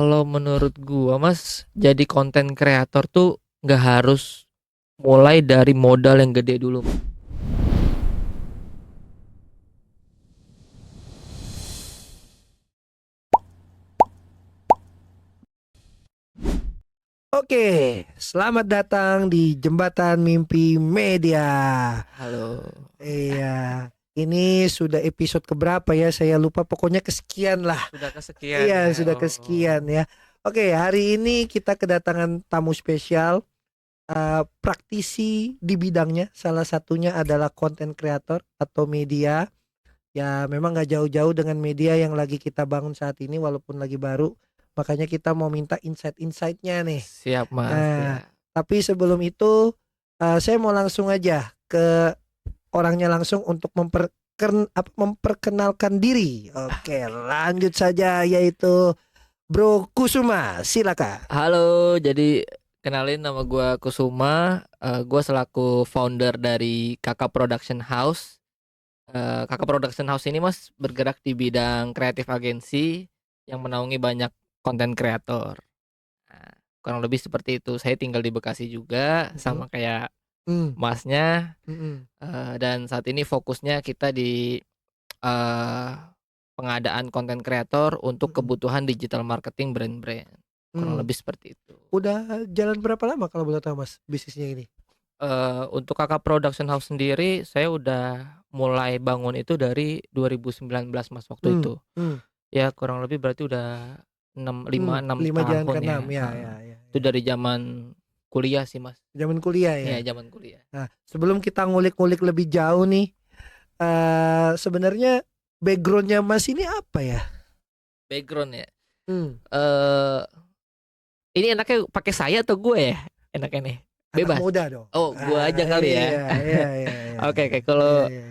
Kalau menurut gua Mas, jadi konten kreator tuh nggak harus mulai dari modal yang gede dulu. Oke, selamat datang di Jembatan Mimpi Media. Halo. Iya, ini sudah episode keberapa ya? Saya lupa, pokoknya kesekian lah. Sudah kesekian Iya, ya. sudah kesekian ya. Oke, hari ini kita kedatangan tamu spesial, praktisi di bidangnya. Salah satunya adalah konten kreator atau media. Ya, memang nggak jauh-jauh dengan media yang lagi kita bangun saat ini, walaupun lagi baru. Makanya kita mau minta insight-insightnya nih. Siap Mas Nah, ya. tapi sebelum itu saya mau langsung aja ke orangnya langsung untuk memperkenalkan diri. Oke, lanjut saja yaitu Bro Kusuma, silakan. Halo, jadi kenalin nama gua Kusuma. Gua selaku founder dari Kakak Production House. Kakak Production House ini Mas bergerak di bidang kreatif agensi yang menaungi banyak konten kreator. Nah, kurang lebih seperti itu. Saya tinggal di Bekasi juga, Mhm, sama kayak hmm, Masnya. mhm, Dan saat ini fokusnya kita di eh, pengadaan konten kreator untuk mhm, kebutuhan digital marketing brand-brand. Kurang hmm. lebih seperti itu. Udah jalan berapa lama kalau boleh tahu Mas bisnisnya ini? Untuk Kakak Production House sendiri, saya udah mulai bangun itu dari 2019 Mas waktu Hmm, itu. hmm, Ya kurang lebih berarti udah 6 lima jalan ke tahun ya. enam ya, Heeh. ya, ya, Itu ya. dari zaman kuliah sih Mas. Zaman kuliah ya. Iya zaman kuliah. Nah, sebelum kita ngulik-ngulik lebih jauh nih, sebenarnya backgroundnya Mas ini apa ya? Background ya. Hmm. Eh ini enaknya pakai saya atau gue ya? Enaknya nih. Anak Bebas. muda dong. Oh, gua aja kali ya. Iya, iya, iya, iya, Oke, iya, oke. iya, Kalau iya.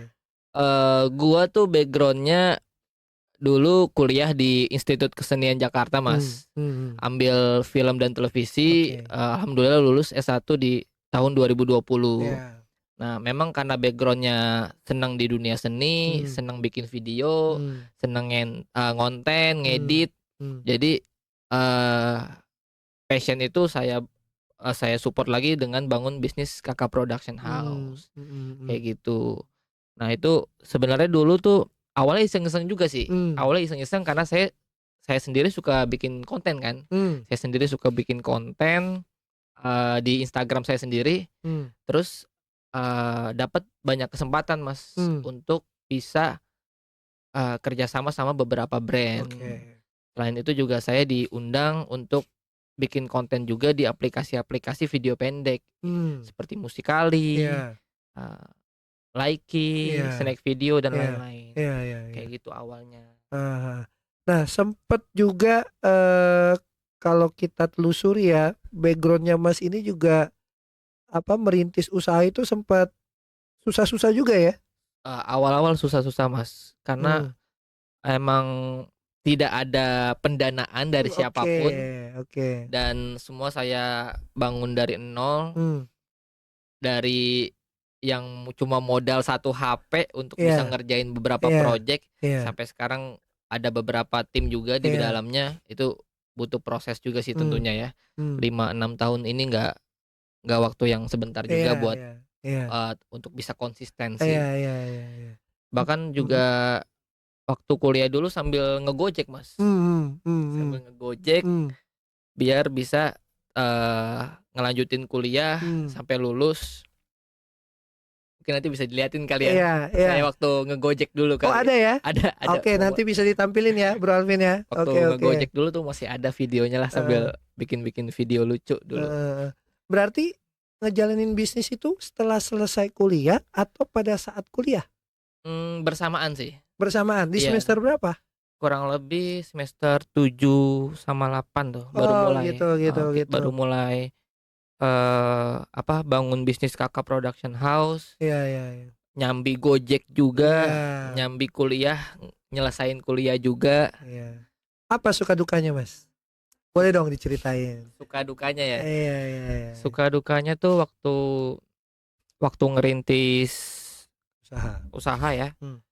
gua tuh backgroundnya dulu kuliah di Institut Kesenian Jakarta, Hmm, Mas. hmm, Ambil film dan televisi, oke. alhamdulillah lulus S1 di tahun 2020. Ya. Nah, memang karena backgroundnya senang di dunia seni, Hmm, senang bikin video, hmm, senang ngonten, hmm, ngedit. hmm, Jadi eh passion itu saya support lagi dengan bangun bisnis Kakak Production hmm, House, hmm, hmm, kayak gitu. Nah itu sebenarnya dulu tuh awalnya iseng-iseng juga sih, hmm, awalnya iseng-iseng karena saya sendiri suka bikin konten kan, hmm, saya sendiri suka bikin konten, di Instagram saya sendiri, hmm, terus, dapat banyak kesempatan Mas hmm. untuk bisa, kerja sama sama beberapa brand. Oke. Selain itu juga saya diundang untuk bikin konten juga di aplikasi-aplikasi video pendek, Hmm. seperti Musical.ly, Iya, eee, Likee, iya, Snack Video dan iya, lain-lain, iya, iya, iya. kayak gitu awalnya. Aha. Nah, sempet juga kalau kita telusuri ya, backgroundnya Mas ini juga merintis usaha itu sempat susah-susah juga ya? Awal-awal susah-susah Mas, karena Hmm. emang tidak ada pendanaan dari Oke, siapapun oke. dan semua saya bangun dari nol, Hmm. dari yang cuma modal satu HP untuk bisa Iya, ngerjain beberapa iya, project, iya, sampai sekarang ada beberapa tim juga di iya. dalamnya, itu butuh proses juga sih Hmm, tentunya ya. hmm. 5 6 tahun ini nggak waktu yang sebentar Iya, juga buat, iya, iya, untuk bisa konsisten iya, sih. iya, iya, iya. Bahkan Hmm, juga waktu kuliah dulu sambil ngegojek Mas, hmm, hmm, hmm, sambil ngegojek hmm, biar bisa, ngelanjutin kuliah hmm. sampai lulus. Mungkin nanti bisa dilihatin kali ya, Iya, iya. saya waktu ngegojek dulu Oh, kali. ada ya? Ada Oke, nanti bisa ditampilin ya, Bro Alvin ya. waktu Oke, oke. ngegojek dulu tuh masih ada videonya lah Eh, sambil bikin-bikin video lucu dulu. Berarti ngejalanin bisnis itu setelah selesai kuliah atau pada saat kuliah? Bersamaan sih. Bersamaan di Iya, semester berapa? kurang lebih semester 7 sama 8 tuh baru Oh, mulai, gitu, gitu, gitu. baru mulai, bangun bisnis Kakak Production House, Iya, iya, iya. nyambi Gojek juga, Iya, nyambi kuliah, nyelesain kuliah juga. iya. Apa suka dukanya, Mas? Boleh dong diceritain. Suka dukanya ya, Iya, iya, iya. suka dukanya tuh waktu waktu ngerintis Usaha. usaha ya, Hmm.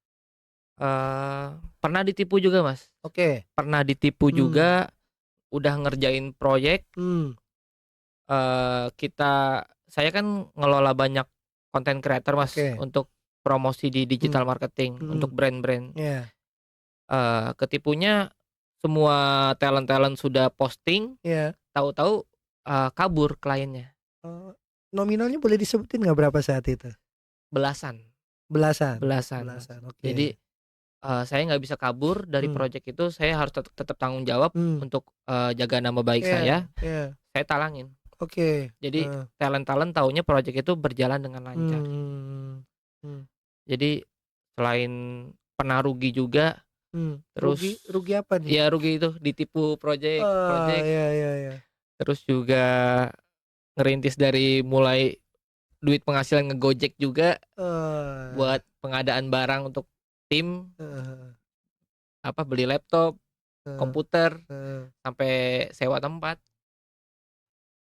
eee, pernah ditipu juga Mas, Oke. pernah ditipu Hmm. juga, udah ngerjain proyek, Hmm. saya kan ngelola banyak konten creator Mas, Oke. untuk promosi di Hmm. digital marketing, Hmm. untuk brand-brand. Ya. Ketipunya semua talent-talent sudah posting, Ya. tahu-tahu, kabur kliennya, Oh, nominalnya boleh disebutin nggak berapa saat itu? belasan Belasan. belasan Mas. Belasan. Jadi, Oke. saya nggak bisa kabur dari Hmm. project itu, saya harus tetap tanggung jawab Hmm. untuk, jaga nama baik Ya. Ya. saya talangin. Oke. Jadi talent-talent taunya project itu berjalan dengan lancar. Hmm. Hmm. Jadi selain pernah rugi juga, Rugi terus rugi apa nih? ya rugi itu ditipu project Oh, project, ya ya ya. terus juga ngerintis dari mulai duit penghasilan ngegojek juga Oh. buat pengadaan barang untuk tim, Heeh, beli laptop, heeh, komputer, heeh. sampai sewa tempat.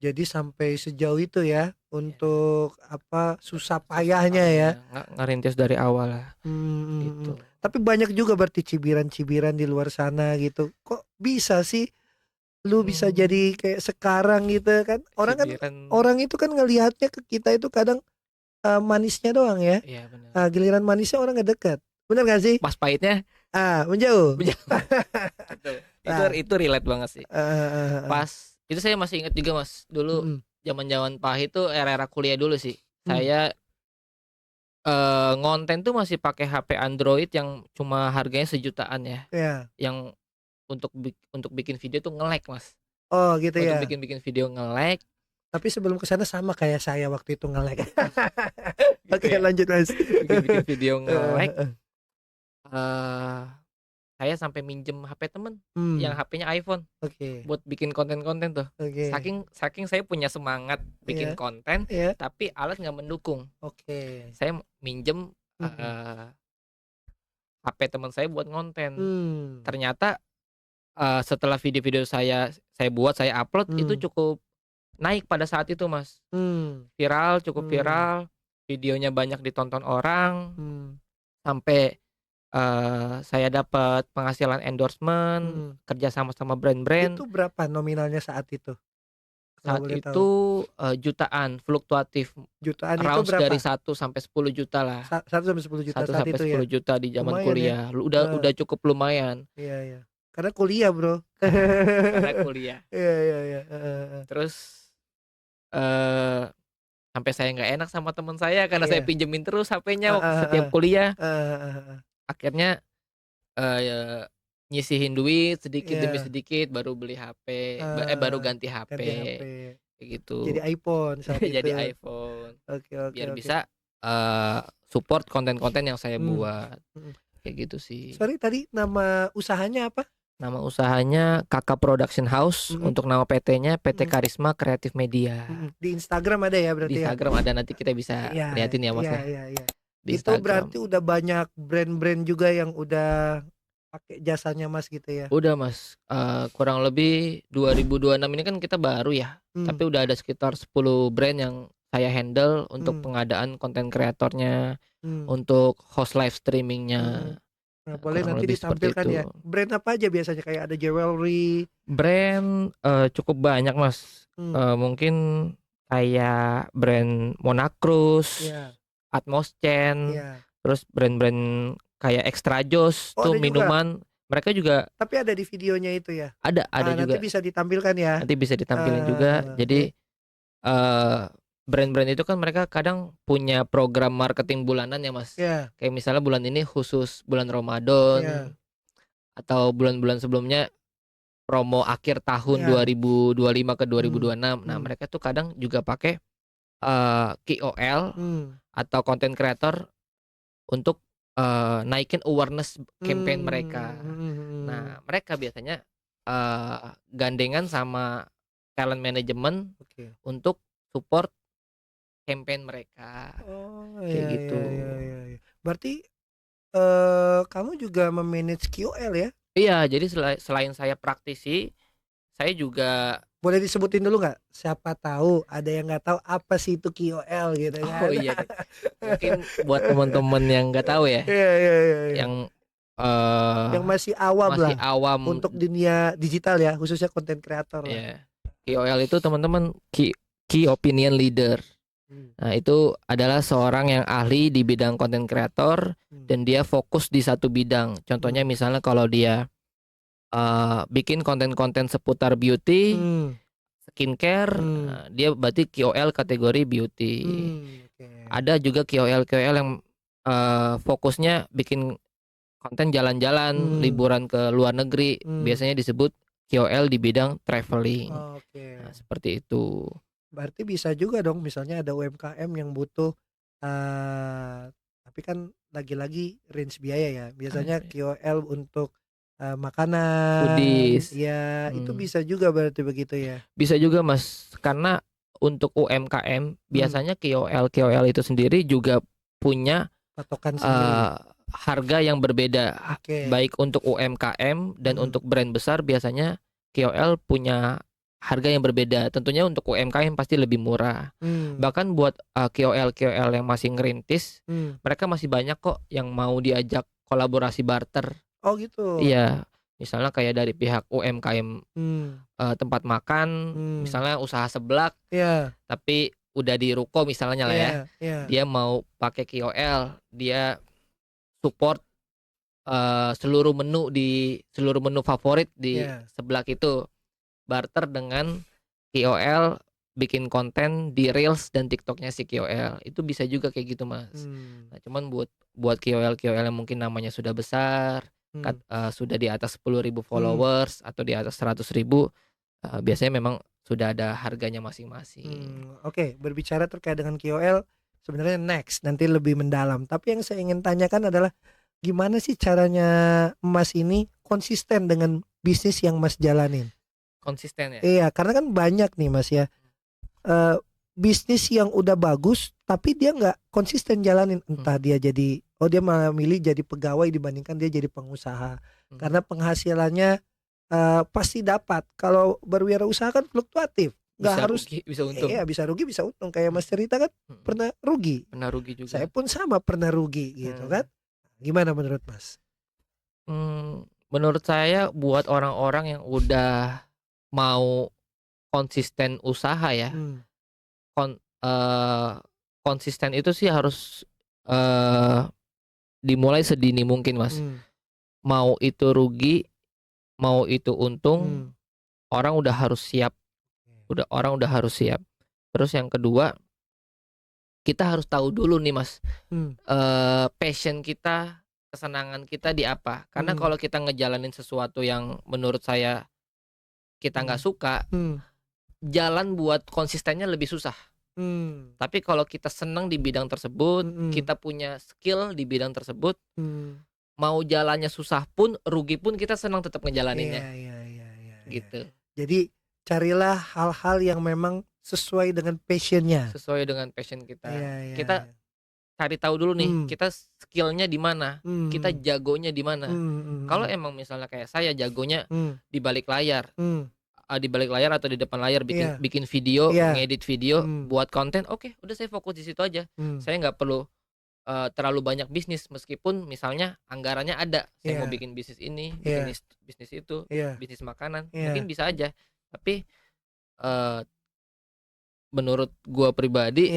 Jadi sampai sejauh itu ya Ya, untuk susah susah payahnya ya. payahnya ngerintis dari awal lah, Hmm. gitu. Tapi banyak juga berarti cibiran-cibiran di luar sana gitu. Kok bisa sih lu bisa jadi kayak sekarang gitu kan? Cibiran, Orang itu kan ngelihatnya ke kita itu kadang manisnya doang ya. iya benar. Giliran manisnya orang nggak dekat. Bener gak sih? Pas pahitnya Menjauh. betul. Itu Nah, itu relate banget sih. eh, Pas itu saya masih ingat juga Mas, dulu mm, zaman-zaman pahit tuh era-era kuliah dulu sih. mm, Saya, ngonten tuh masih pakai HP Android yang cuma harganya sejutaan ya, ya. yang untuk bikin video tuh nge-lag Mas. Oh gitu Untuk ya. bikin video nge-lag Tapi sebelum ke sana sama kayak saya waktu itu nge-lag. gitu Oke, ya, lanjut Mas. bikin video Eh, nge-lag, eee, saya sampai minjem HP temen yang hmm, HP-nya iPhone oke. buat bikin konten-konten tuh. Oke. Saking saking saya punya semangat bikin Iya, konten, iya. tapi alat nggak mendukung. Oke. Saya minjem, Hmm. HP teman saya buat ngonten. Hmm. Ternyata, setelah video-video saya buat, saya upload, itu Hmm. cukup naik pada saat itu, Mas. Hmm. Viral, cukup Hmm. viral, videonya banyak ditonton orang, Hmm. sampai, saya dapat penghasilan endorsement, Hmm. kerja sama brand-brand. Itu berapa nominalnya saat itu? Kalau Saat boleh tahu. itu, jutaan, fluktuatif, Jutaan itu range dari berapa? 1 sampai 10 juta lah. 1 sampai 10 juta 1 saat sampai itu ya. 10 juta di zaman Lumayan ya. kuliah. Udah Eh, cukup lumayan iya iya. Karena kuliah, Bro. karena kuliah. Iya iya iya. Terus, eee, sampai saya nggak enak sama teman saya karena saya Iya. pinjemin terus HP-nya Heeh, setiap heeh. kuliah. Heeh, heeh, heeh. Akhirnya, nyisihin duit sedikit demi Iya. sedikit baru beli HP, baru eh ganti HP, Ganti HP. kayak Jadi gitu. iPhone saat Jadi itu. iPhone, Oke oke biar oke. bisa, support konten-konten yang saya Hmm. buat, Mhm. kayak gitu sih. Sorry tadi nama usahanya apa? Nama usahanya Kakak Production House, Mhm, untuk nama PT-nya PT mhm, Karisma Kreatif Media. mhm. Di Instagram ada ya Di berarti ya? Instagram ada, nanti kita bisa Iya liatin ya Mas iya ya, iya iya. di Itu Instagram. berarti udah banyak brand-brand juga yang udah pakai jasanya Mas gitu ya? Udah Mas, kurang lebih 2026 ini kan kita baru ya, Hmm. tapi udah ada sekitar 10 brand yang saya handle untuk Hmm. pengadaan konten kreatornya, Hmm. untuk host live Hmm. streaming-nya, Nah, boleh kurang nanti lebih seperti ditampilkan ya. itu. Brand apa aja biasanya kayak ada jewelry. Brand, cukup banyak Mas, Hmm. mungkin kayak brand Monacruz, Iya, Atmoscan, iya. terus brand-brand kayak Extra Joss Oh, tuh ada juga. minuman, mereka juga Tapi ada di videonya itu ya. ada Nanti juga, bisa ditampilkan ya. nanti bisa ditampilin juga. Ya. Jadi, eee, brand-brand itu kan mereka kadang punya program marketing bulanan ya, Mas. Ya, Kayak misalnya bulan ini khusus bulan Ramadan, ya, atau bulan-bulan sebelumnya promo akhir tahun ya. 2025 ke Hmm. 2026. Nah, Hmm. mereka tuh kadang juga pakai, KOL Hmm. atau content creator untuk, naikin awareness campaign mereka. Hmm. Nah, mereka biasanya, gandengan sama talent management Oke. untuk support campaign mereka, Oh, kayak ya ya gitu. ya ya ya. Berarti kamu juga memanage QL ya? Iya, jadi selain saya praktisi, saya juga Boleh disebutin dulu nggak? Siapa tahu ada yang nggak tahu apa sih itu QL gitu oh kan? iya deh, mungkin buat teman-teman yang nggak tahu ya, Iya iya iya iya. yang yang masih awam masih lah awam. untuk dunia digital ya, khususnya konten kreator lah. Ya, KOL itu teman-teman key opinion leader. Hmm. Nah, itu adalah seorang yang ahli di bidang konten kreator Hmm. dan dia fokus di satu bidang. Contohnya misalnya kalau dia bikin konten-konten seputar beauty, Hmm. skincare, Hmm. dia berarti KOL kategori beauty. Okay. Ada juga KOL yang fokusnya bikin konten jalan-jalan, liburan ke luar negeri, biasanya disebut KOL di bidang traveling. Oke. Nah, seperti itu. Berarti bisa juga dong, misalnya ada UMKM yang butuh, tapi kan lagi-lagi range biaya ya. Biasanya KOL untuk makanan, Foodies. ya itu bisa juga berarti begitu ya. Bisa juga Mas, karena untuk UMKM biasanya KOL itu sendiri juga punya Patokan sendiri. harga yang berbeda. Oke. Baik untuk UMKM dan untuk brand besar biasanya KOL punya harga yang berbeda. Tentunya untuk UMKM pasti lebih murah. Bahkan buat KOL yang masih ngerintis, mereka masih banyak kok yang mau diajak kolaborasi barter. Oh gitu. Iya, misalnya kayak dari pihak UMKM tempat makan, misalnya usaha seblak, tapi udah di ruko misalnya lah ya, dia mau pakai KOL, dia support seluruh menu favorit di seblak itu, barter dengan KOL bikin konten di Reels dan TikToknya si KOL. Itu bisa juga kayak gitu Mas. Nah, cuman buat KOL yang mungkin namanya sudah besar, sudah di atas 10.000 followers atau di atas 100.000, biasanya memang sudah ada harganya masing-masing. Oke, berbicara terkait dengan KOL sebenarnya next, nanti lebih mendalam. Tapi yang saya ingin tanyakan adalah gimana sih caranya Mas ini konsisten dengan bisnis yang Mas jalanin? Konsisten ya? Iya, karena kan banyak nih Mas ya, bisnis yang udah bagus tapi dia nggak konsisten jalanin. Entah dia dia malah milih jadi pegawai dibandingkan dia jadi pengusaha. Karena penghasilannya pasti dapat. Kalau berwirausaha kan fluktuatif, nggak Bisa harus rugi, bisa untung. Iya, bisa rugi bisa untung. Kayak Mas cerita kan pernah rugi. Pernah rugi juga. Saya pun sama pernah rugi gitu kan. Gimana menurut Mas? Menurut saya buat orang-orang yang udah mau konsisten usaha ya, konsisten itu sih harus dimulai sedini mungkin Mas. Mau itu rugi, mau itu untung, orang udah harus siap. Orang udah harus siap. Terus yang kedua, kita harus tahu dulu nih Mas, passion kita, kesenangan kita di apa. Karena kalau kita ngejalanin sesuatu yang menurut saya kita nggak suka, jalan buat konsistennya lebih susah. Tapi kalau kita senang di bidang tersebut, kita punya skill di bidang tersebut, mau jalannya susah pun, rugi pun kita senang tetap ngejalaninnya. Gitu. Jadi carilah hal-hal yang memang sesuai dengan passionnya. Sesuai dengan passion kita. Kita cari tahu dulu nih, kita skillnya di mana, kita jagonya di mana. Kalau emang misalnya kayak saya jagonya di balik layar, atau di depan layar bikin video, ngedit video, buat konten, oke, udah saya fokus di situ aja. Saya nggak perlu terlalu banyak bisnis, meskipun misalnya anggarannya ada, saya mau bikin bisnis ini, bikin bisnis itu, bisnis makanan, mungkin bisa aja. Tapi menurut gua pribadi,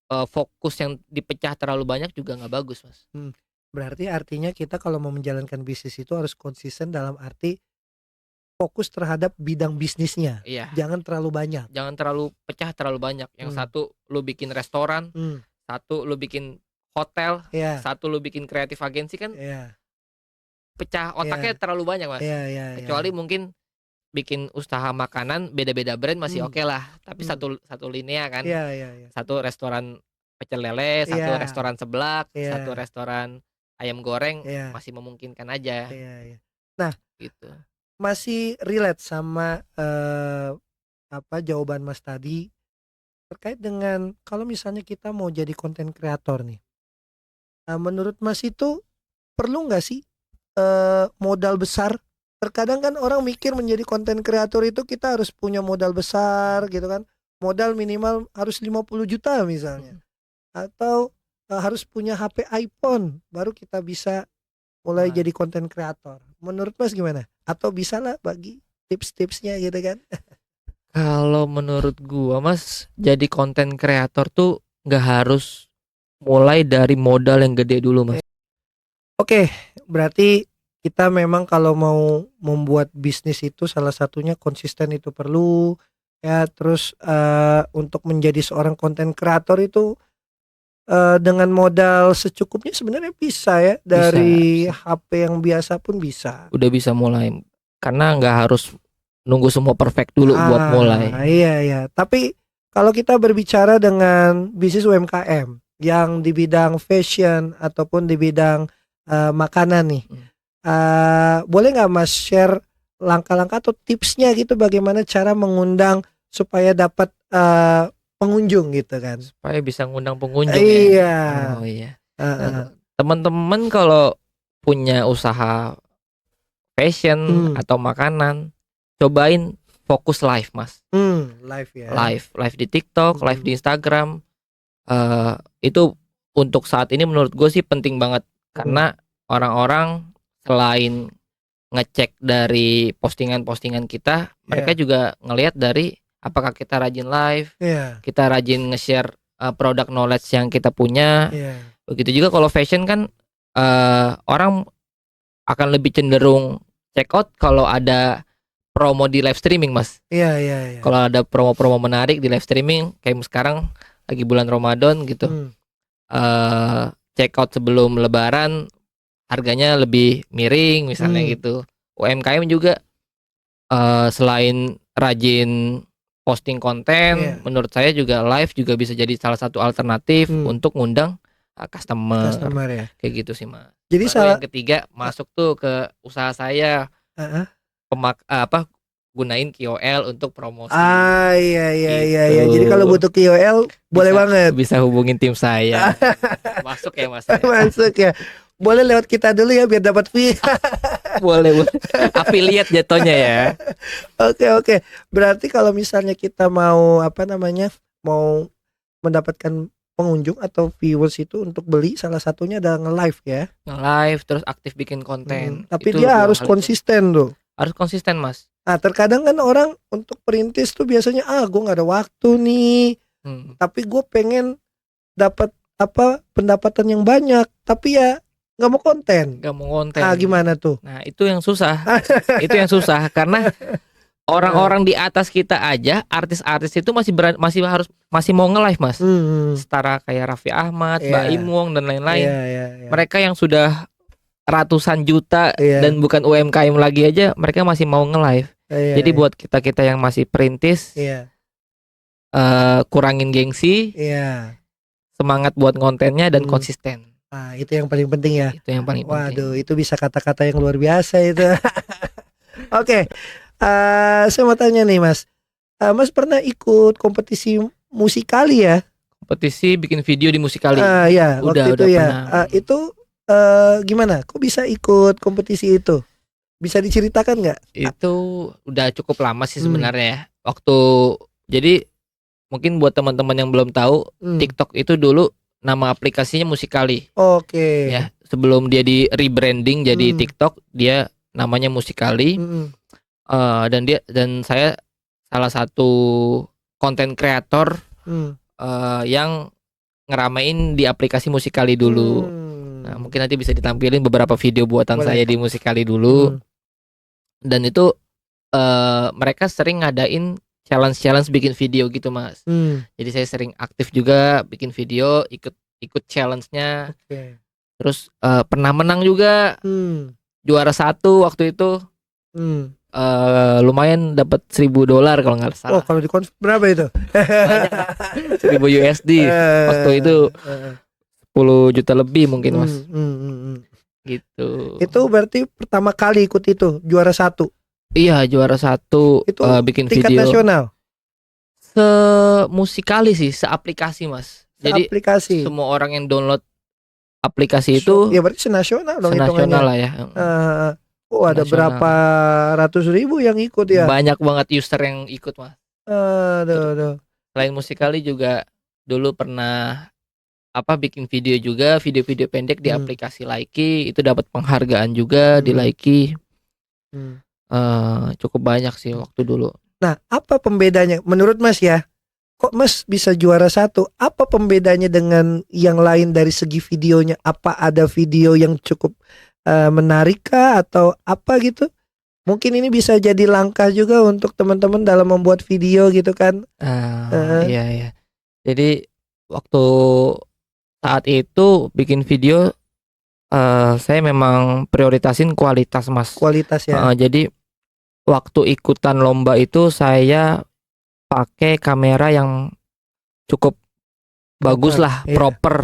fokus yang dipecah terlalu banyak juga nggak bagus Mas. Berarti artinya kita kalau mau menjalankan bisnis itu harus konsisten dalam arti fokus terhadap bidang bisnisnya. Iya. Jangan terlalu banyak. Jangan terlalu pecah terlalu banyak. Yang satu lu bikin restoran, satu lu bikin hotel, satu lu bikin kreatif agensi, kan pecah otaknya terlalu banyak Mas. Kecuali mungkin bikin usaha makanan beda-beda brand masih oke lah. Tapi satu linea kan. Satu restoran pecel lele, satu restoran seblak, satu restoran ayam goreng, masih memungkinkan aja. Nah, gitu. Masih relate sama jawaban Mas tadi terkait dengan kalau misalnya kita mau jadi konten kreator nih. Menurut Mas itu perlu nggak sih modal besar? Terkadang kan orang mikir menjadi konten kreator itu kita harus punya modal besar gitu kan. Modal minimal harus 50 juta misalnya. Atau harus punya HP iPhone baru kita bisa mulai Wah. jadi konten kreator. Menurut Mas gimana? Atau bisa lah bagi tips-tipsnya gitu kan? Kalau menurut gua Mas, jadi konten kreator tuh nggak harus mulai dari modal yang gede dulu Mas. Oke, berarti kita memang kalau mau membuat bisnis itu salah satunya konsisten itu perlu ya. Terus untuk menjadi seorang konten kreator itu dengan modal secukupnya sebenarnya bisa ya, dari Bisa. HP yang biasa pun bisa. Udah bisa mulai. Karena nggak harus nunggu semua perfect dulu buat mulai. Iya ya. Tapi kalau kita berbicara dengan bisnis UMKM yang di bidang fashion ataupun di bidang makanan nih, boleh nggak Mas share langkah-langkah atau tipsnya gitu bagaimana cara mengundang supaya dapat pengunjung gitu kan? Supaya bisa ngundang pengunjung ya. Iya. Oh iya. Heeh. Nah, teman-teman kalau punya usaha fashion atau makanan, cobain fokus live Mas. Live ya. Live di TikTok, live di Instagram. Itu untuk saat ini menurut gue sih penting banget karena orang-orang selain ngecek dari postingan-postingan kita, mereka juga ngelihat dari apakah kita rajin live, Iya. kita rajin nge-share produk knowledge yang kita punya. Iya. Begitu juga kalau fashion kan orang akan lebih cenderung check out kalau ada promo di live streaming Mas. Iya, iya, iya. Kalau ada promo-promo menarik di live streaming kayak sekarang lagi bulan Ramadan gitu. Check out sebelum lebaran harganya lebih miring misalnya gitu. UMKM juga selain rajin posting konten, menurut saya juga live juga bisa jadi salah satu alternatif untuk ngundang customer ya. kayak gitu sih Mas. Jadi Baru yang ketiga masuk tuh ke usaha saya, gunain KOL untuk promosi. Iya iya Gitu. iya. Jadi kalau butuh KOL boleh banget. Bisa hubungin tim saya. Masuk ya Mas. Ya? Masuk ya. Boleh lewat kita dulu ya biar dapat fee. boleh. Affiliate jatuhnya ya. Oke. Berarti kalau misalnya kita mau mau mendapatkan pengunjung atau viewers itu untuk beli, salah satunya adalah nge-live ya. Nge-live terus aktif bikin konten. Tapi itu dia harus konsisten tuh. Harus konsisten Mas. Nah terkadang kan orang untuk perintis tuh biasanya gue nggak ada waktu nih. Tapi gue pengen dapat pendapatan yang banyak. Tapi ya nggak mau konten. Gimana tuh? Nah itu yang susah. Itu yang susah karena orang-orang di atas kita aja, artis-artis itu masih mau nge-live Mas. Setara kayak Raffi Ahmad, Baim Wong dan lain-lain. Mereka yang sudah ratusan juta dan bukan UMKM lagi aja, mereka masih mau nge-live. Jadi buat kita yang masih perintis, kurangin gengsi, semangat buat kontennya dan konsisten. Itu yang paling penting ya. Itu yang paling penting. Waduh, itu bisa kata-kata yang luar biasa itu. Oke. Saya mau tanya nih Mas. Mas pernah ikut kompetisi Musikali ya? Kompetisi bikin video di Musikali. Iya, waktu itu ya. Itu gimana? Kok bisa ikut kompetisi itu? Bisa diceritakan nggak? Itu udah cukup lama sih sebenarnya. Jadi mungkin buat teman-teman yang belum tahu, TikTok itu dulu nama aplikasinya Musikali. Oke. Ya, sebelum dia di rebranding jadi TikTok, dia namanya Musikali. Dan saya salah satu konten kreator yang ngeramein di aplikasi Musikali dulu. Nah, mungkin nanti bisa ditampilin beberapa video buatan saya di Musikali dulu. Dan itu mereka sering ngadain challenge bikin video gitu Mas. Jadi saya sering aktif juga bikin video, ikut challenge-nya. Terus pernah menang juga, juara 1 waktu itu. Lumayan dapat $1.000 kalau nggak salah. Kalau dikonvert berapa itu? $1.000 waktu itu 10 juta lebih mungkin Mas. Gitu. Itu berarti pertama kali ikut itu juara 1. Iya juara 1 itu bikin tingkat video. Nasional. Musikali sih, seaplikasi Mas. Jadi aplikasi. Semua orang yang download aplikasi itu. Ya berarti senasional dong hitungannya. Senasional lah ya. Ada berapa ratus ribu yang ikut ya? Banyak banget user yang ikut Mas. Aduh. Selain Musikali juga dulu pernah bikin video juga, video-video pendek di Hmm. aplikasi Likee, itu dapat penghargaan juga di Hmm. Likee. Hmm. Cukup banyak sih waktu dulu. Nah, apa pembedanya menurut Mas ya? Kok Mas bisa juara 1? Apa pembedanya dengan yang lain dari segi videonya? Apa ada video yang cukup menarik kah atau apa gitu? Mungkin ini bisa jadi langkah juga untuk teman-teman dalam membuat video gitu kan? Iya ya. Jadi waktu saat itu bikin video, saya memang prioritasin kualitas, Mas. Kualitas ya. Jadi waktu ikutan lomba itu saya pakai kamera yang cukup bagus Proper, lah, iya. proper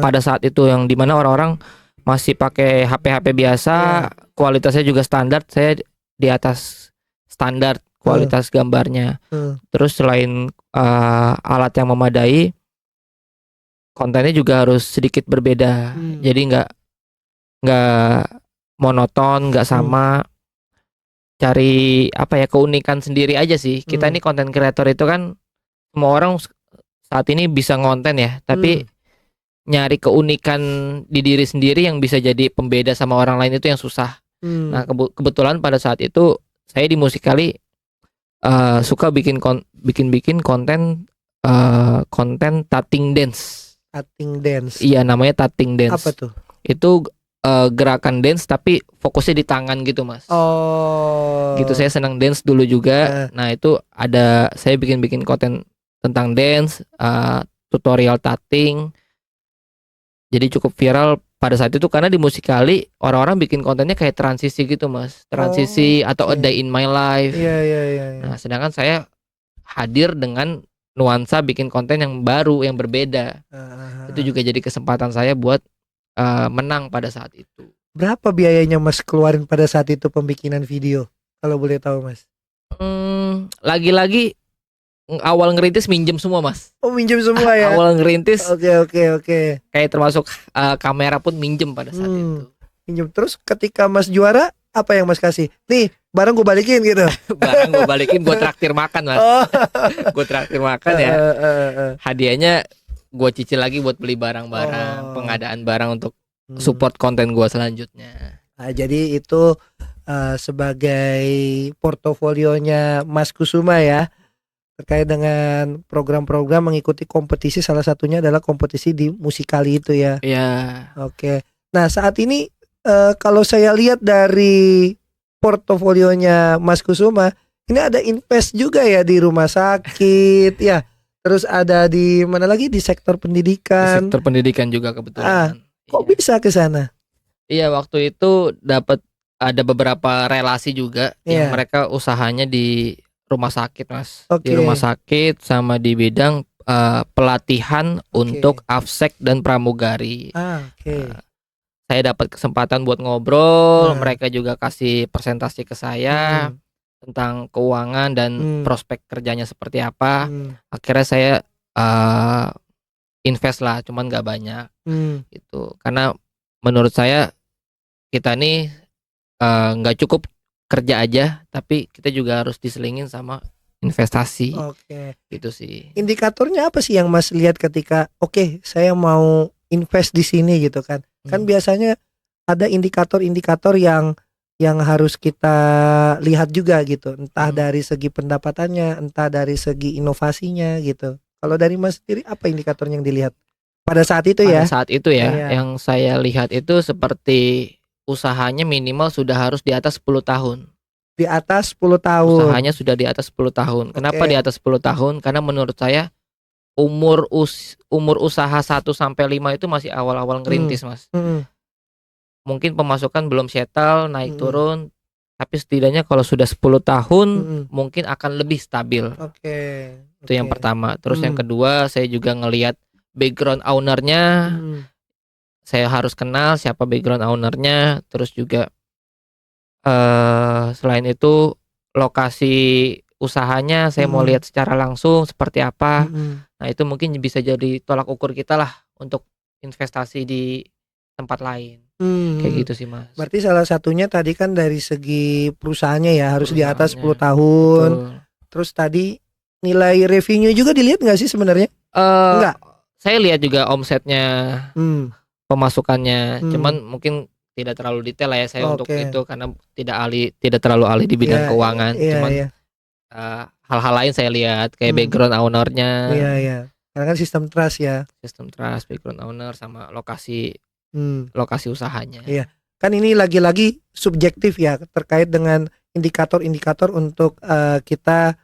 pada saat itu, yang dimana orang-orang masih pakai HP biasa, kualitasnya juga standar. Saya di atas standar kualitas gambarnya. Terus selain alat yang memadai, kontennya juga harus sedikit berbeda. Jadi nggak monoton, nggak sama. Cari keunikan sendiri aja sih. Kita ini konten kreator itu kan, semua orang saat ini bisa ngonten ya, tapi nyari keunikan di diri sendiri yang bisa jadi pembeda sama orang lain itu yang susah. Nah, kebetulan pada saat itu saya di Musical.ly suka bikin konten tutting dance. Tutting dance. Iya, namanya tutting dance. Apa tuh? Itu gerakan dance tapi fokusnya di tangan gitu, Mas. Oh. Gitu, saya senang dance dulu juga. Nah, itu ada saya bikin konten tentang dance, tutorial tutting. Jadi cukup viral pada saat itu karena di Musical.ly orang-orang bikin kontennya kayak transisi gitu, Mas. Transisi atau a day in my life. Iya. Nah, sedangkan saya hadir dengan nuansa bikin konten yang baru, yang berbeda. Itu juga jadi kesempatan saya buat menang pada saat itu. Berapa biayanya Mas keluarin pada saat itu pembikinan video? Kalau boleh tahu, Mas. Lagi-lagi awal ngerintis minjem semua, Mas. Oh, minjem semua ya. Awal ngerintis. Oke. Kayak termasuk kamera pun minjem pada saat itu. Minjem. Terus ketika Mas juara, apa yang Mas kasih? Nih, barang gue balikin gitu. Barang gue balikin, gue traktir makan, Mas. Gue traktir makan ya. Hadiahnya gue cicil lagi buat beli barang-barang, pengadaan barang untuk support konten gue selanjutnya. Nah, jadi itu sebagai portofolionya Mas Kusuma ya, terkait dengan program-program mengikuti kompetisi, salah satunya adalah kompetisi di Musical.ly itu ya. Iya. Oke. Nah, saat ini kalau saya lihat dari portofolionya Mas Kusuma, ini ada invest juga ya di rumah sakit ya. Terus ada di mana lagi, di sektor pendidikan. Di sektor pendidikan juga kebetulan. Kok bisa ke sana? Iya, waktu itu ada beberapa relasi juga yang mereka usahanya di rumah sakit, Mas. Di rumah sakit sama di bidang pelatihan untuk AFSEK dan pramugari. Saya dapat kesempatan buat ngobrol, mereka juga kasih presentasi ke saya tentang keuangan dan prospek kerjanya seperti apa. Akhirnya saya invest lah, cuman nggak banyak gitu. Karena menurut saya kita nih nggak cukup kerja aja, tapi kita juga harus diselingin sama investasi. Gitu sih. Indikatornya apa sih yang Mas lihat ketika saya mau invest di sini gitu kan? Kan biasanya ada indikator-indikator yang harus kita lihat juga gitu, entah dari segi pendapatannya, entah dari segi inovasinya gitu. Kalau dari Mas sendiri, apa indikator yang dilihat pada saat itu ya? Pada saat itu ya, yang saya lihat itu seperti usahanya minimal sudah harus di atas 10 tahun. Di atas 10 tahun. Usahanya sudah di atas 10 tahun. Kenapa di atas 10 tahun? Karena menurut saya umur usaha 1 sampai 5 itu masih awal-awal ngerintis, Mas. Mungkin pemasukan belum settle, naik turun, tapi setidaknya kalau sudah 10 tahun mungkin akan lebih stabil. Itu yang pertama. Terus yang kedua, saya juga ngelihat background ownernya. Saya harus kenal siapa background ownernya. Terus juga selain itu lokasi usahanya saya mau lihat secara langsung seperti apa. Nah, itu mungkin bisa jadi tolak ukur kita lah untuk investasi di tempat lain. Kayak gitu sih, Mas. Berarti salah satunya tadi kan dari segi perusahaannya ya, harus di atas 10 tahun. Betul. Terus tadi nilai revenue juga dilihat nggak sih sebenarnya? Enggak. saya lihat juga omsetnya, Hmm. pemasukannya, Hmm. cuman mungkin tidak terlalu detail lah ya saya untuk Oke. itu karena tidak terlalu ahli di bidang Iya, keuangan. iya, Cuman iya. hal-hal lain saya lihat kayak Hmm. background ownernya, Iya, iya. Karena kan sistem trust ya. sistem trust, background owner sama lokasi Hmm. usahanya. Iya. Kan ini lagi-lagi subjektif ya terkait dengan indikator-indikator untuk kita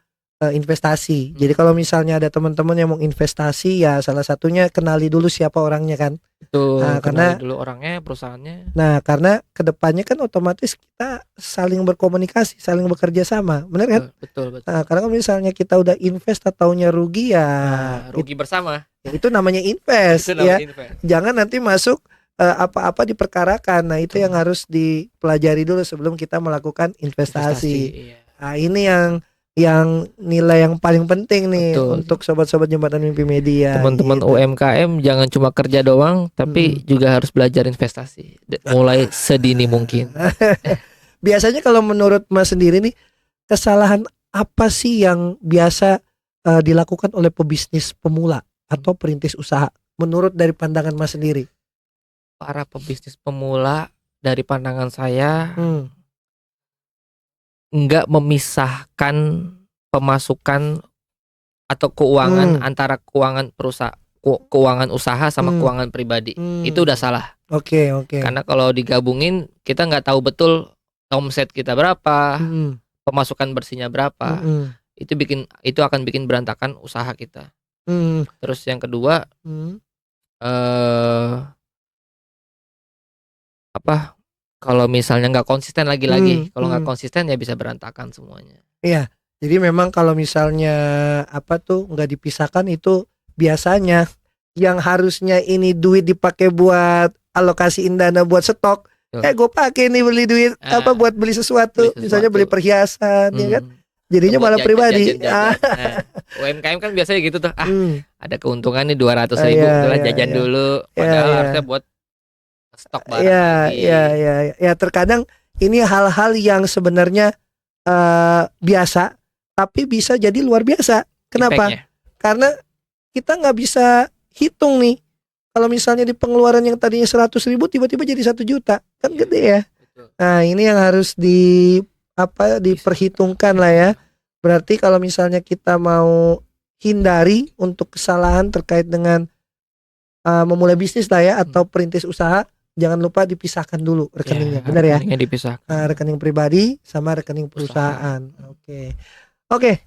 investasi. Jadi kalau misalnya ada teman-teman yang mau investasi ya salah satunya kenali dulu siapa orangnya kan. Itu Karena kenali dulu orangnya, perusahaannya. karena kedepannya kan otomatis kita saling berkomunikasi, saling bekerja sama, benar kan? Betul. Karena kalau misalnya kita udah invest taunya rugi ya, Rugi bersama. itu namanya invest Itu ya. namanya invest. Jangan nanti masuk apa-apa diperkarakan. Nah itu Betul. yang harus dipelajari dulu sebelum kita melakukan investasi. Iya. Nah ini yang nilai yang paling penting nih Betul. untuk sobat-sobat Jembatan Mimpi Media. Teman-teman gitu. UMKM jangan cuma kerja doang, tapi juga harus belajar investasi mulai sedini mungkin. Biasanya kalau menurut Mas sendiri nih, kesalahan apa sih yang biasa dilakukan oleh pebisnis pemula atau perintis usaha menurut dari pandangan Mas sendiri? Para pebisnis pemula dari pandangan saya nggak memisahkan pemasukan atau keuangan antara keuangan perusahaan, keuangan usaha sama keuangan pribadi. Itu udah salah. Oke. Karena kalau digabungin kita nggak tahu betul omset kita berapa, pemasukan bersihnya berapa. Itu akan bikin berantakan usaha kita. Terus yang kedua, kalau misalnya nggak konsisten lagi-lagi, kalau nggak konsisten ya bisa berantakan semuanya. Iya, jadi memang kalau misalnya nggak dipisahkan itu biasanya yang harusnya ini duit dipakai buat alokasiin dana buat stok, gue pakai nih beli duit buat beli sesuatu, misalnya beli perhiasan, ya kan? Jadinya malah pribadi. UMKM kan biasanya gitu tuh, ada keuntungan nih 200.000, jajan dulu, padahal harusnya buat stok barang lagi. Ya terkadang ini hal-hal yang sebenarnya biasa, tapi bisa jadi luar biasa. Kenapa? Impactnya. Karena kita nggak bisa hitung nih. Kalau misalnya di pengeluaran yang tadinya 100.000 tiba-tiba jadi 1 juta, kan gede ya. Betul. Nah ini yang harus diperhitungkan lah ya. Berarti kalau misalnya kita mau hindari untuk kesalahan terkait dengan memulai bisnis lah ya atau perintis usaha, jangan lupa dipisahkan dulu rekeningnya, benar ya? Rekeningnya dipisahkan. Rekening pribadi sama rekening perusahaan. Oke.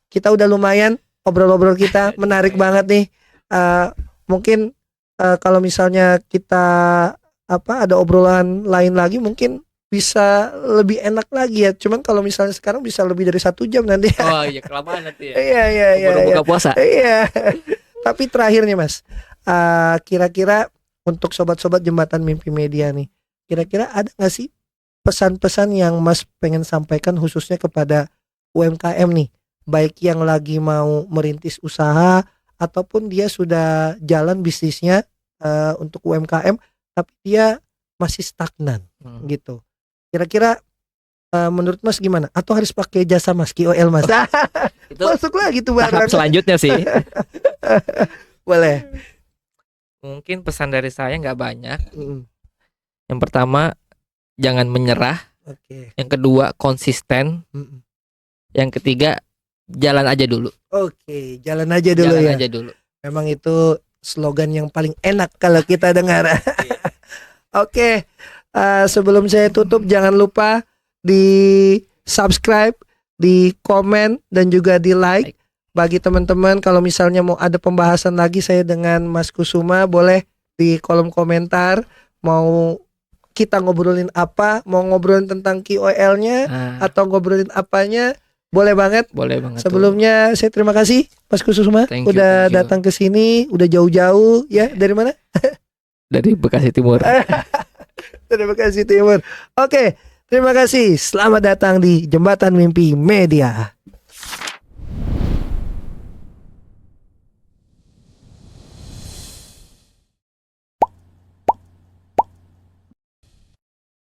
Kita udah lumayan obrol-obrol kita menarik banget nih. Mungkin kalau misalnya kita ada obrolan lain lagi mungkin bisa lebih enak lagi ya. Cuman kalau misalnya sekarang bisa lebih dari 1 jam nanti. Oh iya, kelamaan nanti ya. Iya. Buka puasa. Iya. Tapi terakhir nih Mas, kira-kira untuk sobat-sobat Jembatan Mimpi Media nih, kira-kira ada nggak sih pesan-pesan yang Mas pengen sampaikan khususnya kepada UMKM nih, baik yang lagi mau merintis usaha ataupun dia sudah jalan bisnisnya untuk UMKM tapi dia masih stagnan gitu. Kira-kira menurut Mas gimana? Atau harus pakai jasa Mas KOL Mas? Itu masuk lagi tuh tahap selanjutnya sih. Boleh. Mungkin pesan dari saya nggak banyak. Yang pertama, jangan menyerah. Yang kedua, konsisten. Yang ketiga, jalan aja dulu. Jalan aja dulu. Jalan aja dulu. Memang itu slogan yang paling enak kalau kita dengar. Sebelum saya tutup, jangan lupa di subscribe, di komen, dan juga di like. Bagi teman-teman kalau misalnya mau ada pembahasan lagi saya dengan Mas Kusuma, boleh di kolom komentar. Mau kita ngobrolin apa, mau ngobrolin tentang KOL-nya atau ngobrolin apanya, boleh banget. Sebelumnya saya terima kasih Mas Kusuma udah datang ke sini, udah jauh-jauh ya. Dari mana? Dari Bekasi Timur. Dari Bekasi Timur. Terima kasih. Selamat datang di Jembatan Mimpi Media.